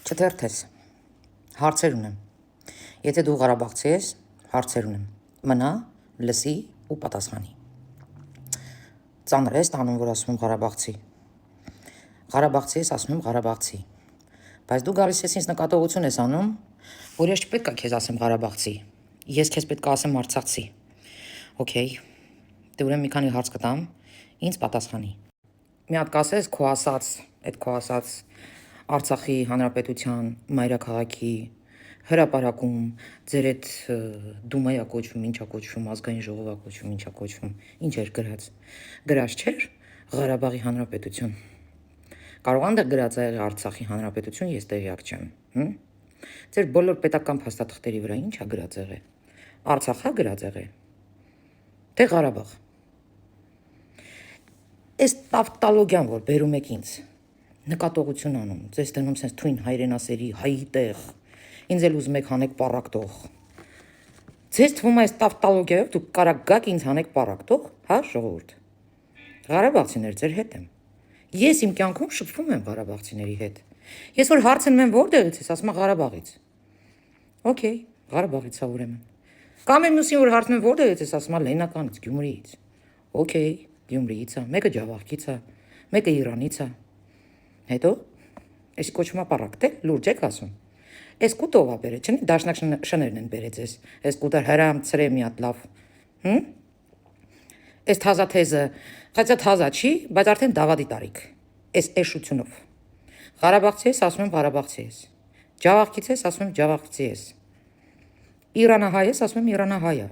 Չթերթես, հարցեր ունեմ, եթե դու Ղարաբաղցի ես, հարցեր ունեմ, մնա, լսի ու պատասխանի, ծանր ես տանում, որ ասում եմ Ղարաբաղցի, Ղարաբաղցի ես, ասում եմ Ղարաբաղցի, բայց դու գալիս ես ինձ նկատողություն ես անում, որ ես չպետք է քեզ ասեմ Ղարաբաղցի, ես քեզ պետք է ասեմ Արցախցի, օքեյ, դե ուրեմն մի քանի հարց կտամ, ինձ պատասխանի, մի հատ կասես քո ասած, Արցախի հանրապետության մայրաքաղաքի հրապարակում ձեր այդ դումայա կոչվում, ինչա կոչվում, ազգային ժողովա կոչվում, ինչա կոչվում, ինչ էր գրած չէր Ղարաբաղի հանրապետություն, կարող անդր գրած ա եղել Արցախի հանրապետություն, ես տեղյակ չեմ, ձեր բոլոր պետական փաստաթղթերի վրա ինչ ա գրած եղել, Արցախ ա գրած եղել, թե Ղարաբաղ, այս տավտալոգյան, որ բերում եք ինձ, նկատողություն անում, ձեզ դնում սենց թույն հայրենասերի, հայի տեղ, ինձ էլ ուզում եք հանեք պարակտող, ձեզ թվում այս տավտալոգիայով դուք կարակ գաք ինձ հանեք պարակտող, հա ժողովուրդ, Ղարաբաղցիներ ձեր հետ եմ, ես իմ կյանքում շփվում եմ Ղարաբաղցիների հետ, ես որ հարցնում եմ որտեղից ես, ասում եմ Ղարաբաղից, օքեյ, Ղարաբաղից ա ուրեմն, կամ եմ մյուսին որ հարցնում եմ որտեղից ես, ասում եմ Լեննականից, Գյումրիից, օքեյ, Գյումրիից ա, մեկը Ջավախքից ա, մեկը Իրանից ա, հետո, ես կոչվում ա պարակտել, լուրջ եք ասում, ես կուտով ա բերել, չնի դաշնակ շներն են բերեց ես, ես կուտար հրամ ծրե մի հատ լավ, ես թազա թեզը, խացա թազա չի, բայց արդեն դավադի տարիք, ես էշությունով, Ղարաբաղցի ես, ասում եմ Ղարաբաղցի ես, Ջավախքից ես, ասում եմ Ջավախքցի ես, Իրանահայ ես, ասում եմ Իրանահայ ա,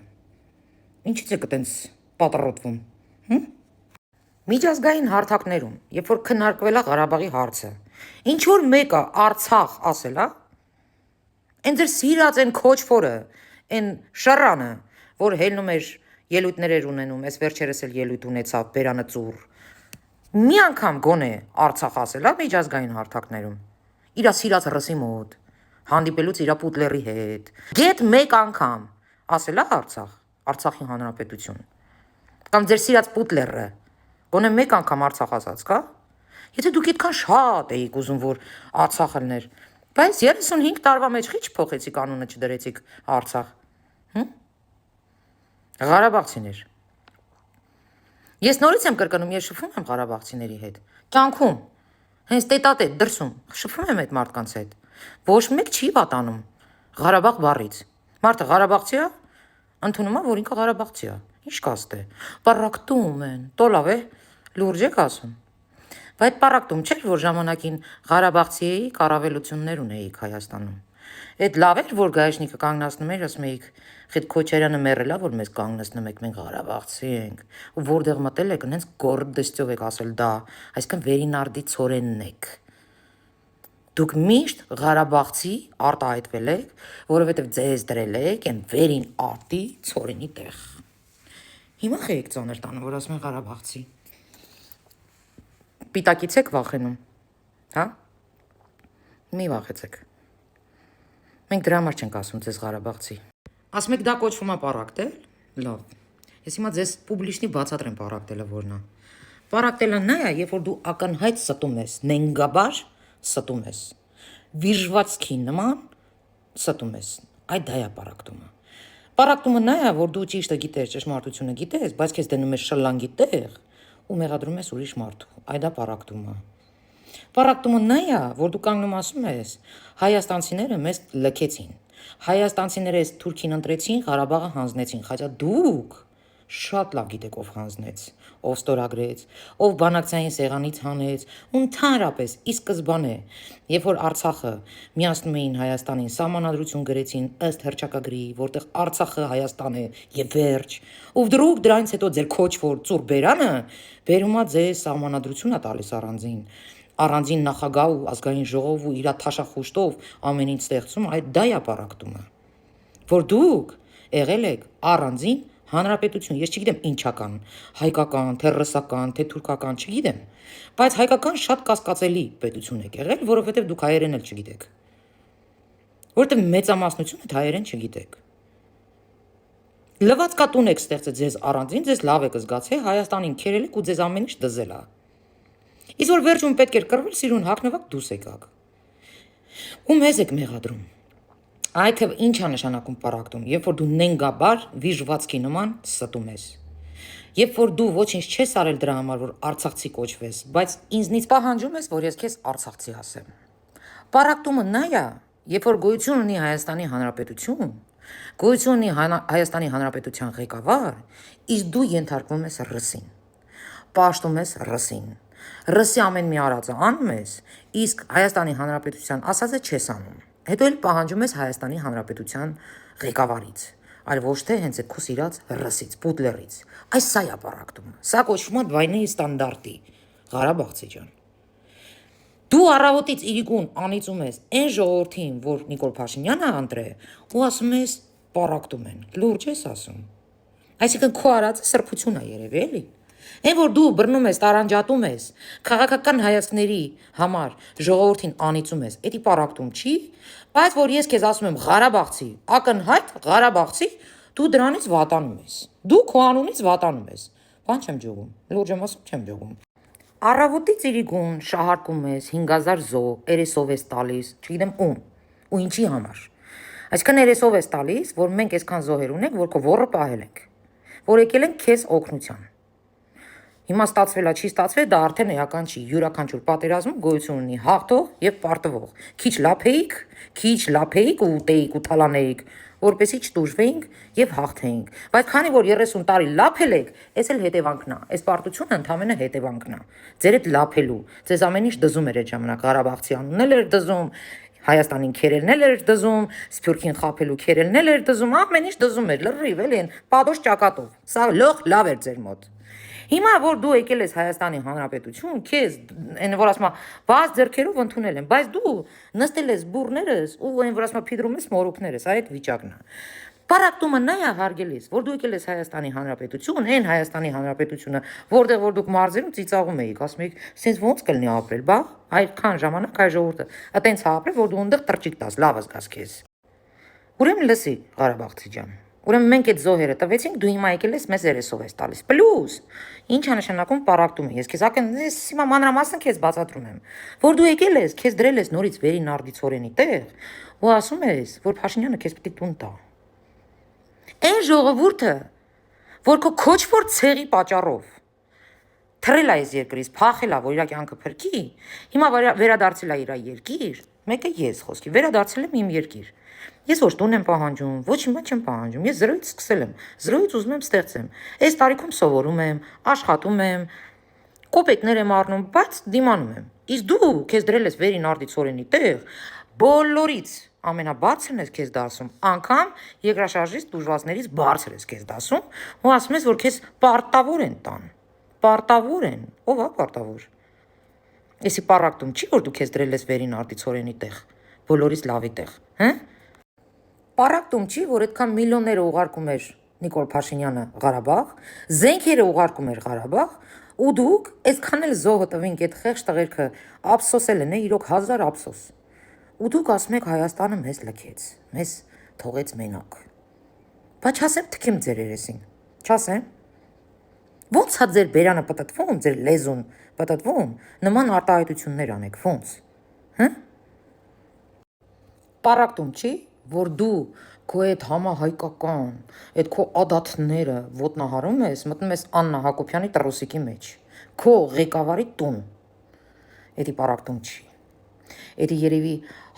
ինչից եք տենց պատռոտվում, Միջազգային հարթակներում, երբ որ քննարկվել է Ղարաբաղի հարցը, ինչ որ մեկը Արցախ ասել է, այն ձեր սիրած այն քոչվորը, այն շռանը, որ հելնում էր ելույթներ էր ունենում, այս վերջերս էլ ելույթ ունեցավ բերանը ծուռ, մի անգամ գոնե Արցախ ասել է միջազգային հարթակներում, իրա սիրած ռսի մոտ, հանդիպելուց իրա պուտլերի հետ, գետ մեկ անգամ ասել է Արցախ, Արցախի հանրապետություն, կամ ձեր սիրած պուտլերը, Գոնե մեկ անգամ Արցախ ասած կա, եթե դուք այդքան շատ էիք ուզում, որ Արցախ լներ, բայց 35 տարվա մեջ խիչ փոխեցիք անունը չդրեցիք Արցախ, Ղարաբաղցիներ, ես նորից եմ կրկնում, ես շփվում եմ Ղարաբաղցիների հետ, կյանքում, հենց տետատետ դրսում, շփվում եմ այդ մարդկանց հետ, ոչ մեկ չի վատանում Ղարաբաղ բառից, մարդը Ղարաբաղցի է, ընդունում է, որ ինքը Ղարաբաղցի է, ինչ կաստ է, պարակտում են, տոլավ է, լուրջ եք ասում, բայց պարակտում չէր, որ ժամանակին Ղարաբաղցի էիք, առավելություններ ունեիք Հայաստանում, այդ լավ էր, որ գայշնիկը կանգնացնում էր, ասում էիք, խիտ Քոչարյանը մեռել է, որ մեզ կանգնացնում եք, մենք Ղարաբաղցի ենք, ու որտեղ մտել եք, նենց գորդստյով եք ասել դա, այսինքն վերինարդի ցորենն եք, դուք միշտ Ղարաբաղցի արտահայտվել եք, որովհետև ձեզ դրել եք այն վերին արտի ցորենի տեղ, հիմա խեյք ծանր տանում, որ ասում են Ղարաբաղցի, պիտակից եք վախենում, հա, մի վախեցեք, մենք դրա համար չենք ասում ձեզ Ղարաբաղցի, ասում եք դա կոչվում է պարակտել, լավ, ես հիմա ձեզ պուբլիշնի բացատրեմ պարակտելը որն է, պարակտելը նա է, երբ որ դու ակնհայտ ստում ես, նենգաբար ստում ես, վիժվածքի նման ստում ես, այդ դա է պարակտումը, պարակտումը նա է, որ դու ճիշտը գիտես, ճշմարտությունը գիտես, բայց քեզ դնում ես շլանգի տեղ ու մեղադրում ես ուրիշ մարդու, այդ դա պարակտումը, պարակտումը նա է, որ դու կանգնում ասում ես, հայաստանցիները մեզ լքեցին, հայաստանցիները այս թուրքին ընտրեցին, Ղարաբաղը հանձնեցին, խաչա դուք շատ լավ գիտեք ով հանձնեց, ով ստորագրեց, ով բանակցային սեղանից հանեց, ու ընդհանրապես ի սկզբանե, երբ որ Արցախը միացնում էին Հայաստանին, սահմանադրություն գրեցին ըստ հռչակագրի, որտեղ Արցախը Հայաստան է եւ վերջ, ու դրուկ դրանից հետո ձեր քոչվոր ծուռ բերանը բերումա ձեզ սահմանադրություն է տալիս առանձին նախագահ ու ազգային ժողով ու իր թաշախուշտով ամեն ինչ ստեղծում, այդ դա է պարակտումը, որ դուք եղել եք առանձին հանրապետություն, ես չգիտեմ ինչական, հայկական, թե ռուսական, թե թուրքական, չգիտեմ, բայց հայկական շատ կասկածելի պետություն եք եղել, որովհետև դուք հայերեն էլ չգիտեք, որովհետև մեծամասնությունը հայերեն չգիտեք, լվացկատուն եք ստեղծել ձեզ առանձին, ձեզ լավ եք զգացել, Հայաստանին քերել եք ու ձեզ ամեն ինչ դզել է, իսկ որ վերջում պետք էր կռվել, սիրուն հագնվակ դուս եկաք, Ու մեզ եք մեղադրում։ Այ թե ինչ է նշանակում պարակտում, երբ որ դու նենգաբար վիժվածքի նման ստում ես։ Երբ որ դու ոչինչ չես արել դրա համար, որ արցախցի կոչվես, բայց ինձնից պահանջում ես, որ ես քեզ արցախցի ասեմ։ Պարակտումը նա է, երբ որ գոյություն ունի Հայաստանի Հանրապետություն, գոյություն ունի Հայաստանի Հանրապետության ղեկավար, իսկ դու ենթարկվում ես ռսին, պաշտում ես ռսին, ռսի ամեն մի արածը անում ես, իսկ Հայաստանի Հանրապետության ասածը չես անում։ Հետո էլ պահանջում ես Հայաստանի Հանրապետության ղեկավարից, այլ ոչ թե հենց այդ քո սիրած ռսից, պուտլերից։ Այս սա է պարակտումը։ Սա կոչվում է двойные стандарты, Ղարաբաղցի ջան։ Դու առավոտից իրիկուն անիծում ես այն ժողովրդին, որ Նիկոլ Փաշինյանը ընտրե, ու ասում ես պարակտում են։ Լուրջ ես ասում։ Այսինքն քո արածը սրբություն է երևի, էլի։ Այն որ դու բռնում ես, տարանջատում ես, քաղաքական հայացքների համար ժողովրդին անիծում ես, էդի պարակտում չի, բայց որ ես քեզ ասում եմ Ղարաբաղցի, ակնհայտ Ղարաբաղցի, դու դրանից վատանում ես։ Դու քո անունից վատանում ես։ Բան չեմ ջողում, լուրջ եմ ասում, չեմ ջողում։ Առավոտից իրիկուն շահարկում ես 5000 զո, երեսով ես տալիս, չգիտեմ ում, ու ինչի համար։ Այսինքն երեսով ես տալիս, որ մենք այսքան զոհեր ունենք, որ քո ոռը պահել ենք, որ եկել ենք քեզ օգնության։ Հիմա ստացվել է, չի ստացվել, դա արդեն էական չի, յուրաքանչյուր պատերազմում գոյություն ունի հաղթող եւ պարտվող։ Քիչ լափեիք ու ուտեիք ու թալանեիք, որպեսի չտուժվեինք եւ հաղթեինք։ Բայց քանի որ 30 տարի լափել եք, էս էլ հետևանքն է, այս պարտությունը ընդամենը հետևանքն է։ Ձեր այդ լափելու, ձեզ ամեն ինչ դզում էր այդ ժամանակ, Ղարաբաղցի անունն էլ էր դզում, Հայաստանին քերելն էլ էր դզում, Սփյուռքին խափելու քերելն էլ էր դզում, ամեն ինչ դզում էր, լրիվ էլի են, պադոշ ճակատով։ Սա լավ էր ձեր մոտ։ Հիմա որ դու եկել ես Հայաստանի Հանրապետություն, քեզ այն որ ասում բաց ձեռքերով ընդունել են, բայց դու նստել ես բուրներս ու այն որ ասում փիդրում ես մորուքներս, այդ վիճակն է։ Պարակտումը նա է հարգելիս, որ դու եկել ես Հայաստանի Հանրապետություն, այն Հայաստանի Հանրապետությունը, որտեղ որ դուք մարզերում ծիծաղում էիք, ասում էիք, «Սենց ոնց կլինի ապրել, բա, այդքան ժամանակ հայ ժողովուրդը, այտենց է ապրել, որ դու այնտեղ տրճիկ տաս, լավ զգաս քեզ»։ Ուրեմն լսի, Ղարաբաղցի ջան։ Ուրեմն մենք այդ զոհերը տվեցինք, դու հիմա եկել ես մեզ երեսով ես տալիս։ Պլյուս, ինչ է նշանակում պարակտումը։ Ես քեզ ես հիմա մանրամասն քեզ բացատրում եմ, որ դու եկել ես, քեզ դրել ես նորից վերի նարդիցորենի տեղ, ու ասում ես, որ Փաշինյանը քեզ պիտի տուն տա։ Այն ժողովուրդը, որ քո քոչվոր ցեղի պատճառով թռել է այս երկրից, փախել է, որ իր կյանքը փրկի, հիմա վերադարձել է իր երկիր, մեկը ես խոսքի, վերադարձել եմ իմ երկիր։ Ես ոչ տուն եմ պահանջում, ոչ հիմա չեմ պահանջում, ես զրոյից սկսել եմ, զրոյից ուզում եմ ստեղծեմ, այս տարիքում սովորում եմ, աշխատում եմ, կոպեկներ եմ առնում, բայց դիմանում եմ, իսկ դու քեզ դրել ես վերի նարդիցորենի տեղ, բոլորից ամենաբարձրն ես քեզ դասում, անգամ երկրաշարժից տուժվածներից բարձր ես քեզ դասում, ու ասում ես, որ քեզ պարտավոր են տան, պարտավոր են, ով է պարտավոր։ Էսի պարակտում չի, որ դու քեզ դրել ես վերի նարդիցորենի տեղ, բոլորից լավի տեղ, հա։ Պարակտում չի, որ այդքան միլիոնները ուղարկում էր Նիկոլ Փաշինյանը Ղարաբաղ, զենքերը ուղարկում էր Ղարաբաղ, ու դուք այսքան էլ զոհը տվինք այդ խեղճ տղերքը ափսոսել են, իրոք 1000 ափսոս։ Ու դուք ասում եք Հայաստանը մեզ լքեց, մեզ թողեց մենակ։ Բայց չասեմ թքեմ ձեր երեսին, չասեմ։ Ոնց է ձեր բերանը պտտվում, ձեր լեզուն պտտվում, նման արտահայտություններ անեք, ոնց, հա։ Պարակտում չի, որ դու քո այդ համահայկական, այդ քո ադաթները ոտնահարում ես, մտնում ես Աննա Հակոբյանի տրոսիկի մեջ, քո ղեկավարի տուն, էդի պարակտում չի, էդի երևի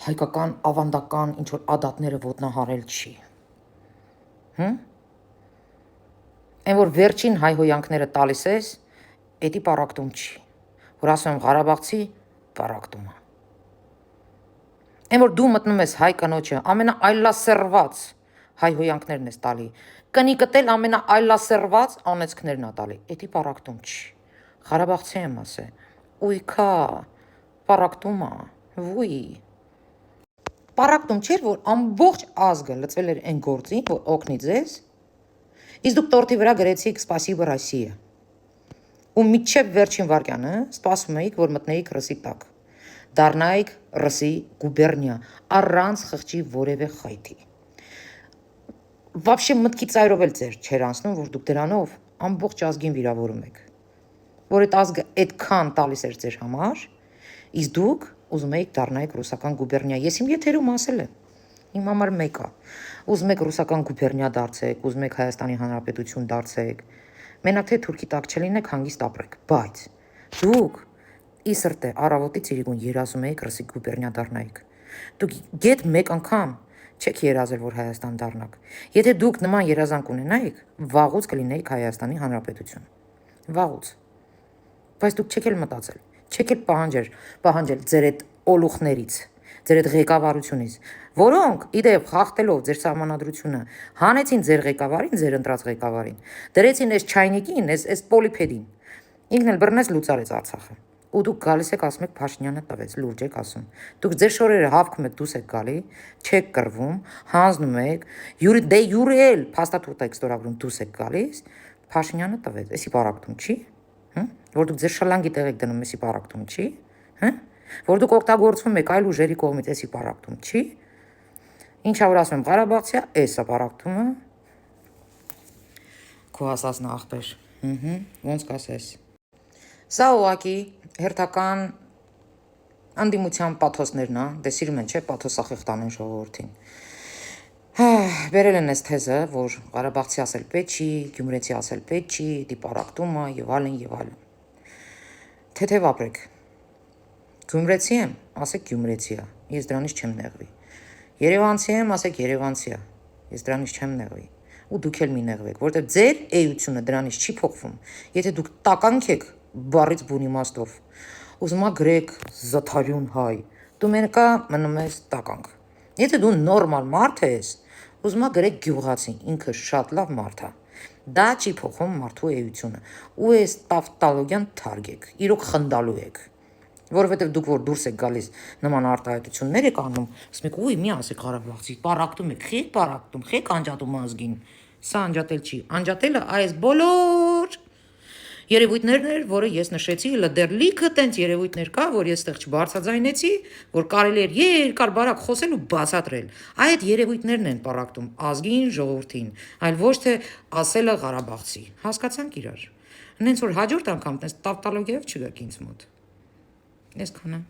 հայկական, ավանդական, ինչ-որ ադաթները ոտնահարել չի, Այն որ վերջին հայհոյանքները տալիս ես, էդի պարակտում չի, որ ասում եմ Ղարաբաղցի պարակտումը։ Այն որ դու մտնում ես հայ կնոջը, ամենաայլասերված հայհոյանքներն ես տալի, կնի կտել ամենաայլասերված անեծքներն է տալի, էդի պարակտում չի, Ղարաբաղցի եմ ասե, ույքա, պարակտումա, վույ։ Պարակտում չէր, որ ամբողջ ազգը լծվել էր այն գործին, որ օգնի ձեզ, իսկ դուք տորթի վրա գրեցիք «Սպասիբо Ռոսիա» ու մինչև վերջին վայրկյանը սպասում էիք, որ մտնեիք ռսի տակ, դառնայիք ռսի գուբերնիա, առանց խղճի որևէ խայթի։ Вообще մտքի ծայրով էլ ձեր չեր անցնում, որ դուք դրանով ամբողջ ազգին վիրավորում եք, որ այդ ազգը այդքան տալիս էր ձեր համար, Իսկ դուք ուզում եք դառնայիք ռուսական գուբերնիա։ Ես իմ եթերում ասել եմ։ Իմ համար մեկ է։ Ուզում եք ռուսական գուբերնիա դարձեք, ուզում եք Հայաստանի Հանրապետություն դարձեք։ Մենակ թե թուրքի տակ չլինեք, հանգիստ ապրեք, բայց դուք ի սրտե առավոտից իրիկուն երազում եք ռուսիկ գուբերնիա դառնայիք։ Դուք գետ մեկ անգամ չեք երազել, որ Հայաստան դառնաք։ Եթե դուք նման երազանք ունենայիք, վաղուց կլինեիք Հայաստանի Հանրապետություն։ Վաղուց։ Բայց դուք չեք էլ մտածել, չեք էլ պահանջել ձեր այդ օլուխներից, ձեր այդ ղեկավարությունից, որոնք իդեպ խախտելով ձեր սահմանադրությունը հանեցին ձեր ղեկավարին, ձեր ընտրած ղեկավարին, դրեցին այս չայնիկին, այս պոլիփեդին։ Ինքն էլ բռնեց լուծարեց Արցախը։ Ու դուք գալիս եք ասում եք Փաշինյանը տվեց, լուրջ եք ասում։ Դուք ձեր շորերը հավքում եք, դուս եք գալի, չեք կռվում, հանձնում եք, յուրի էլ փաստաթուղթ եք ստորագրում, դուս եք գալիս, Փաշինյանը տվեց, էսի պարակտում չի։ Որ դուք ձեր շլանգի տեղ եք դնում, էսի պարակտում չի։ Որ դուք օգտագործվում եք այլ ուժերի կողմից, էսի պարակտում չի։ Ինչա որ ասում եմ Ղարաբաղցիա, էսա պարակտումը։ Քո ասածն ախպեր։ Ոնց կասես։ Սա ուղղակի հերթական անդիմության պաթոսներն է, դե սիրում են, չէ, պաթոսախիղ տանեն ժողովրդին։ Բերել են այս թեզը, որ Ղարաբաղցի ասել պետք չի, գյումրեցի ասել պետք չի, դիպարակտումը եւ այլն եւ այլն։ Թեթև ապրեք։ Գյումրեցի եմ, ասեք գյումրեցի է, ես դրանից չեմ նեղվի։ Երևանցի եմ, ասեք երևանցի է, ես դրանից չեմ նեղվի։ Ու դուք էլ մի նեղվեք, որտեղ ձեր էությունը դրանից չի փոխվում, եթե դուք տականք եք բառից բուն իմաստով։ Ուզում ա գրեք զաթարյուն հայ, դու մենկա մնում ես տականք։ Եթե դու նորմալ մարդ ես, ուզում ա գրեք գյուղացի, ինքը շատ լավ մարդ է։ Դա չի փոխում մարդու էությունը։ Ու այս տավտալոգյան թարգեք, իրոք խնդալու եք։ Որովհետև դուք որ դուրս եք գալիս նման արտահայտություններ եք անում, ասում եք, ուй, մի ասեք Ղարաբաղցի, պարակտում եք, խեք պարակտում, խեք անջատում ազգին։ Սա անջատել չի։ Անջատելը այս բոլոր երևույթներն էր, որը ես նշեցի, դեռ լիքը տենց երևույթներ կա, որ ես ստեղ չբարձրաձայնեցի, որ կարելի էր երկար բարակ խոսել ու բացատրել։ Այդ երևույթներն են պարակտում ազգին, ժողովրդին, այլ ոչ թե ասելը Ղարաբաղցի։ Հասկացանք իրար։ Հենց որ հաջորդ անգամ տես տավտալոգիայով չգաք ինձ մոտ։ Այսքանը։